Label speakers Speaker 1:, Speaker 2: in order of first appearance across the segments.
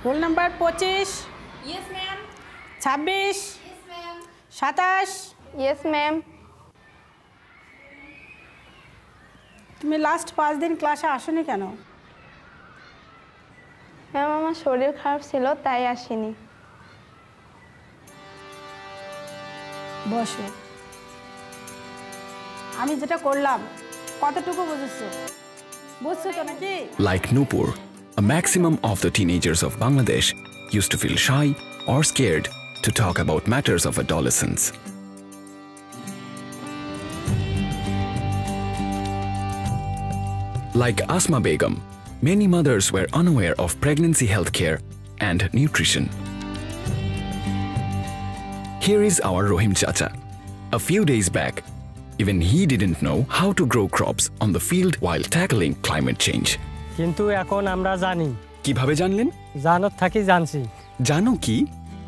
Speaker 1: Roll number 25
Speaker 2: yes ma'am
Speaker 1: 26
Speaker 2: yes ma'am
Speaker 1: 27
Speaker 3: yes ma'am
Speaker 1: তুমি last 5 দিন ক্লাসে আসোনি কেন?
Speaker 3: ম্যাম আমার শরীর খারাপ ছিল তাই আসিনি।
Speaker 1: বসো। আমি যেটা করলাম কতটুকু বুঝছো? বুঝছো তো নাকি?
Speaker 4: Like Nupur, a maximum of the teenagers of Bangladesh used to feel shy or scared to talk about matters of adolescence. Like Asma Begum, many mothers were unaware of pregnancy healthcare and nutrition. Here is our Rohim Chacha. A few days back, even he didn't know how to grow crops on the field while tackling climate change.
Speaker 5: কিন্তু এখন আমরা জানি।
Speaker 4: কিভাবে জানলেন?
Speaker 5: জানত থাকি জানছি।
Speaker 4: জানো কি?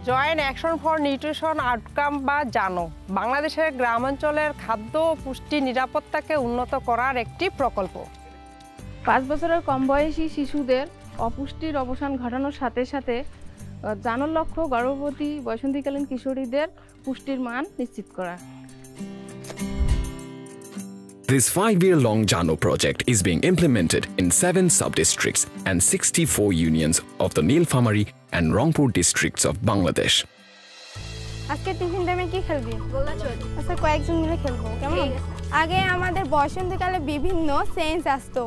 Speaker 6: Joint action for nutrition outcome বা জানো বাংলাদেশের গ্রামাঞ্চলের খাদ্য ও পুষ্টি নিরাপত্তাকে উন্নত করার একটি প্রকল্প।
Speaker 3: 5 বছরের কম বয়সী শিশুদের অপুষ্টির অবসান ঘটানোর সাথে সাথে জানোর লক্ষ্য গর্ভবতী বয়সন্ধিকালীন কিশোরীদের পুষ্টির মান নিশ্চিত করা।
Speaker 4: This 5-year-long Jano project is being implemented in 7 sub-districts and 64 unions of the Nilphamari and Rangpur districts of Bangladesh.
Speaker 3: আজকে টিফিন টাইমে কি খেলবি?
Speaker 2: গোলা চোর
Speaker 3: আচ্ছা কয়েকজন মিলে খেলবো কেমন? আগে আমাদের বসন্তকালে বিভিন্ন সেন্স আসতো,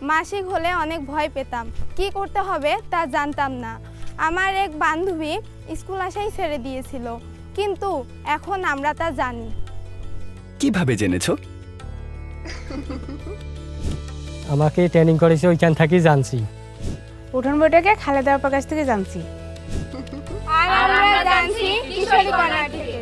Speaker 3: মাসিক হলে অনেক ভয় পেতাম, কি করতে হবে তা জানতাম না। আমার এক বান্ধবী স্কুল আসাই ছেড়ে দিয়েছিল, কিন্তু এখন আমরা তা জানি।
Speaker 4: কিভাবে জেনেছো?
Speaker 5: আমাকে ট্রেনিং করেছে ওইখান থেকে জানছি।
Speaker 1: উঠান বইটাকে খালেদা আপার কাছ থেকে জানছি।
Speaker 3: আর আমরা জানছি কিশোরী কর্নার থেকে।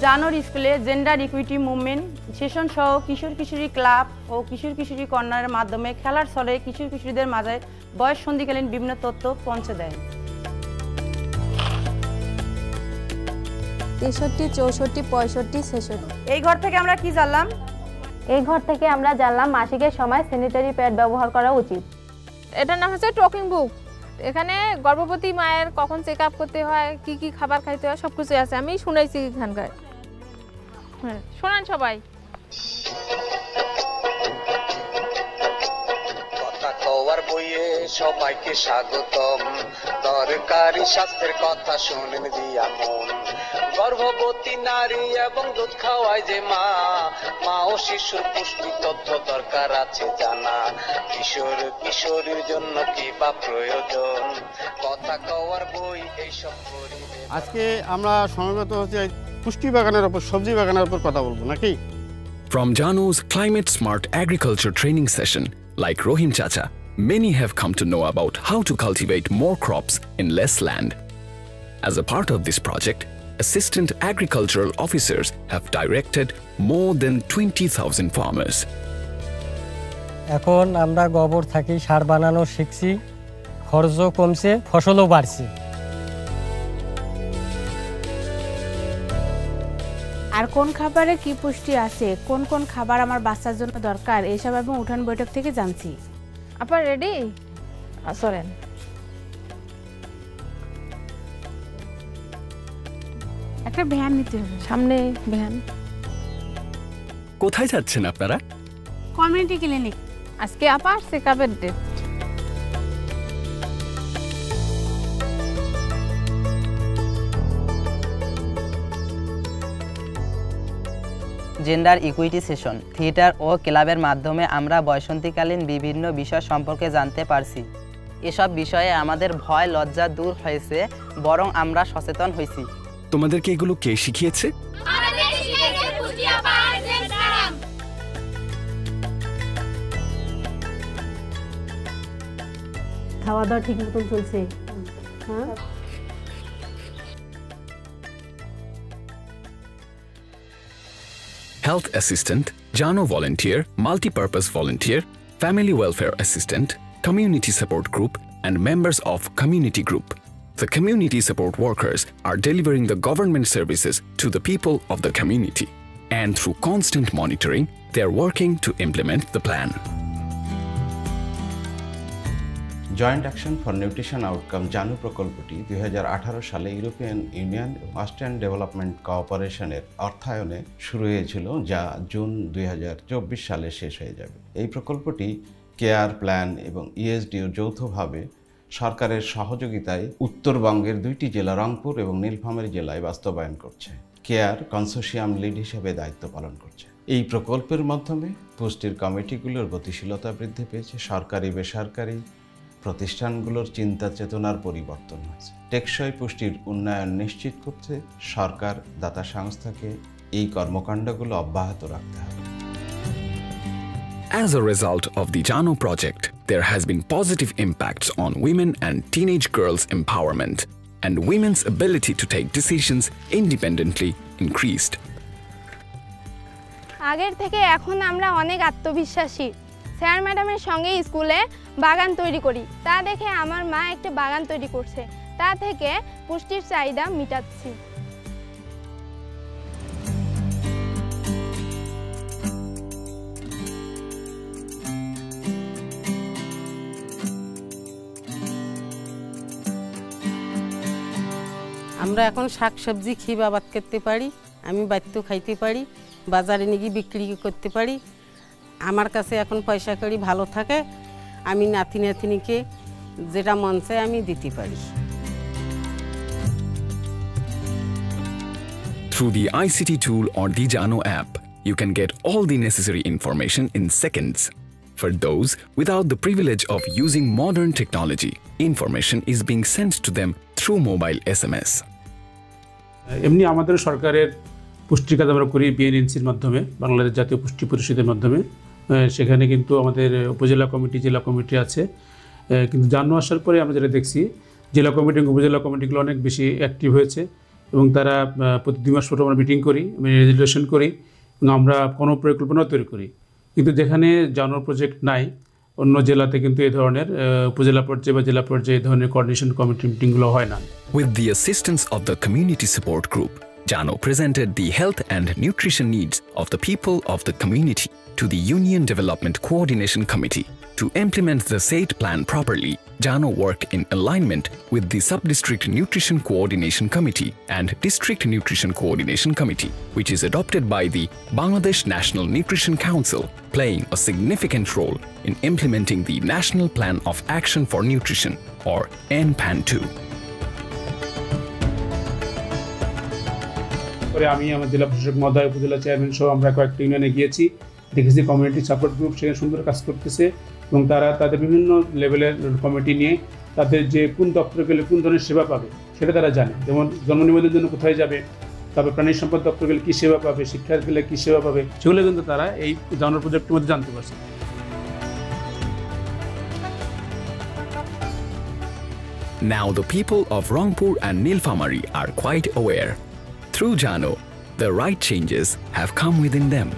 Speaker 7: জানোর স্কুলে জেন্ডার ইকুইটি মুভমেন্ট সেশন সহ কিশোর কিশোরী ক্লাব ও কিশোর কিশোরী কর্নারের মাধ্যমে খেলার ছলে কিশোর কিশোরীদের মাঝে বয়স সন্ধিকালীন বিভিন্ন তথ্য পৌঁছে দেয়।
Speaker 3: 63, 64, 65, 66।
Speaker 7: এই ঘর থেকে আমরা কি জানলাম?
Speaker 8: এই ঘর থেকে আমরা জানলাম মাসিকের সময় স্যানিটারি প্যাড ব্যবহার করা উচিত।
Speaker 3: এটার নাম হচ্ছে টকিং বুক। এখানে গর্ভবতী মায়ের কখন চেক আপ করতে হয়, কি কি খাবার খাইতে হয় সবকিছু আছে, আমি শুনাইছি এখানকার। হ্যাঁ শোনান সবাই।
Speaker 9: কথা কওয়ার বইয়ে সবাইকে স্বাগতম, দরকারি স্বাস্থ্যের কথা শুনেন দিয়া মন। গর্ভবতী নারী এবং দুধ খাওয়ায় যে মা, মা ও শিশুর পুষ্টি তথ্য দরকার আছে জানা। কিশোর কিশোরীর জন্য কি বা প্রয়োজন, কথা কওয়ার বই এইসব পড়িবে।
Speaker 10: আজকে আমরা সমবেত হচ্ছে পুষ্টি বাগানের উপর, সবজি বাগানের উপর কথা বলবো নাকি?
Speaker 4: From Jano's climate smart agriculture training session, like Rohim Chacha, many have come to know about how to cultivate more crops in less land. As a part of this project, assistant agricultural officers have directed more than 20,000 farmers.
Speaker 5: এখন আমরা গোবর থেকে সার বানানো শিখছি, খরচও কমছে, ফসলও বাড়ছে।
Speaker 1: আর কোন খাবারে কি পুষ্টি আছে, কোন কোন খাবার আমার বাচ্চার জন্য দরকার, এইসব আমি উঠান বৈঠক থেকে জানছি।
Speaker 3: আপা রেডি? চলেন।
Speaker 1: একটা ভ্যান নিতে হবে,
Speaker 3: সামনে ভ্যান।
Speaker 4: কোথায় যাচ্ছেন আপনারা?
Speaker 1: Community clinic.
Speaker 3: আজকে আপা চেক আপের date.
Speaker 11: Gender equity session, theatre ও ক্লাবের মাধ্যমে আমরা বয়সন্ধিকালীন বিভিন্ন বিষয় সম্পর্কে জানতে পারছি। এসব বিষয়ে আমাদের ভয় লজ্জা দূর হয়েছে, বরং আমরা সচেতন হয়েছি।
Speaker 4: তোমাদেরকে এগুলো কে শিখিয়েছে?
Speaker 8: খাওয়া দাওয়া ঠিক মতন চলছে? হ্যাঁ।
Speaker 4: Health assistant, Jano volunteer, multi-purpose volunteer, family welfare assistant, community support group, and members of community group. the community support workers are delivering the government services to the people of the community. And through constant monitoring, they are working to implement the plan.
Speaker 2: Joint action for nutrition outcome জানু প্রকল্পটি 2018 সালে European Union এবং Austrian development কোঅপারেশনের অর্থায়নে শুরু হয়েছিল, যা June 2024 সালে শেষ হয়ে যাবে। এই প্রকল্পটি কেয়ার প্ল্যান এবং ইএসডিও যৌথভাবে সরকারের সহযোগিতায় উত্তরবঙ্গের 2টি জেলা রংপুর এবং নীলফামারী জেলায় বাস্তবায়ন করছে। কেয়ার কনসোর্শিয়াম লিড হিসেবে দায়িত্ব পালন করছে। এই প্রকল্পের মাধ্যমে পুষ্টির কমিটিগুলোর গতিশীলতা বৃদ্ধি পেয়েছে, সরকারি বেসরকারি প্রতিষ্ঠানগুলোর চিন্তা চেতনার পরিবর্তন হয়েছে। টেকসই পুষ্টির উন্নয়ন নিশ্চিত করতে সরকার দাতা সংস্থাকে এই কর্মকাণ্ডগুলো অব্যাহত রাখতে হবে।
Speaker 4: As a result of the JANO project, there has been positive impacts on women and teenage girls' empowerment, and women's ability to take decisions independently increased.
Speaker 3: আগের থেকে এখন আমরা অনেক আত্মবিশ্বাসী। স্যার ম্যাডামের সঙ্গে স্কুলে বাগান তৈরি করি, তা দেখে আমার মা একটা বাগান তৈরি করছে, তা থেকে পুষ্টির চাহিদা মেটাচ্ছি।
Speaker 12: আমরা এখন শাকসবজি খেয়ে আবাদ করতে পারি, আমি বাড়িতেও খাইতে পারি, বাজারে নিয়ে বিক্রি করতে পারি। আমার কাছে এখন পয়সা কড়ি ভালো থাকে, আমি নাতি নাতনিকে যেটা মন চায় আমি দিতে পারি।
Speaker 4: Through the ICT tool or the JANO app, you can get all the necessary information in seconds. For those without the privilege of using modern technology, information is being sent to them through mobile SMS.
Speaker 13: এমনি আমাদের সরকারের পুষ্টি কাজ আমরা করি বিএনএনসির মাধ্যমে, বাংলাদেশ জাতীয় পুষ্টি পরিষদের মাধ্যমে। সেখানে কিন্তু আমাদের উপজেলা কমিটি জেলা কমিটি আছে, কিন্তু জানো আসার পরে আমরা যেটা দেখছি জেলা কমিটি এবং উপজেলা কমিটিগুলো অনেক বেশি অ্যাক্টিভ হয়েছে এবং তারা প্রতি 2 মাস পর আমরা মিটিং করি, রেজুলেশন করি এবং আমরা কোনো পরিকল্পনা তৈরি করি। কিন্তু যেখানে জানোর প্রজেক্ট নাই, অন্য জেলাতে কিন্তু এই ধরনের উপজেলা পর্যায়ে বা জেলা পর্যায়ে এই ধরনের কোঅর্ডিনেশন কমিটি মিটিংগুলো হয় না।
Speaker 4: With the assistance of the community support group, JANO presented the health and nutrition needs of the people of the community to the Union Development Coordination Committee. To implement the SAID plan properly, JANO worked in alignment with the Sub-District Nutrition Coordination Committee and District Nutrition Coordination Committee, which is adopted by the Bangladesh National Nutrition Council, playing a significant role in implementing the National Plan of Action for Nutrition, or NPAN2.
Speaker 13: আমি আমার জেলা প্রশাসক মহোদয়, উপজেলা chairman সহ আমরা কয়েকটি ইউনিয়নে গিয়েছি, দেখেছি কমিউনিটি সাপোর্ট গ্রুপ সেখানে সুন্দর কাজ করতেছে এবং তারা তাদের বিভিন্ন লেভেলের কমিটি নিয়ে তাদের যে কোন দপ্তরে গেলে কোন ধরনের সেবা পাবে সেটা তারা জানে। যেমন জন্ম নিবন্ধনের জন্য কোথায় যাবে, তারপর প্রাণী সম্পদ দপ্তর গেলে কী সেবা পাবে, শিক্ষার গেলে কী সেবা পাবে, সেগুলো কিন্তু তারা এই জানোর প্রজেক্টের মধ্যে জানতে পারছে।
Speaker 4: Now the people of Rangpur and Nilphamari are quite aware. Through JANO, the right changes have come within them.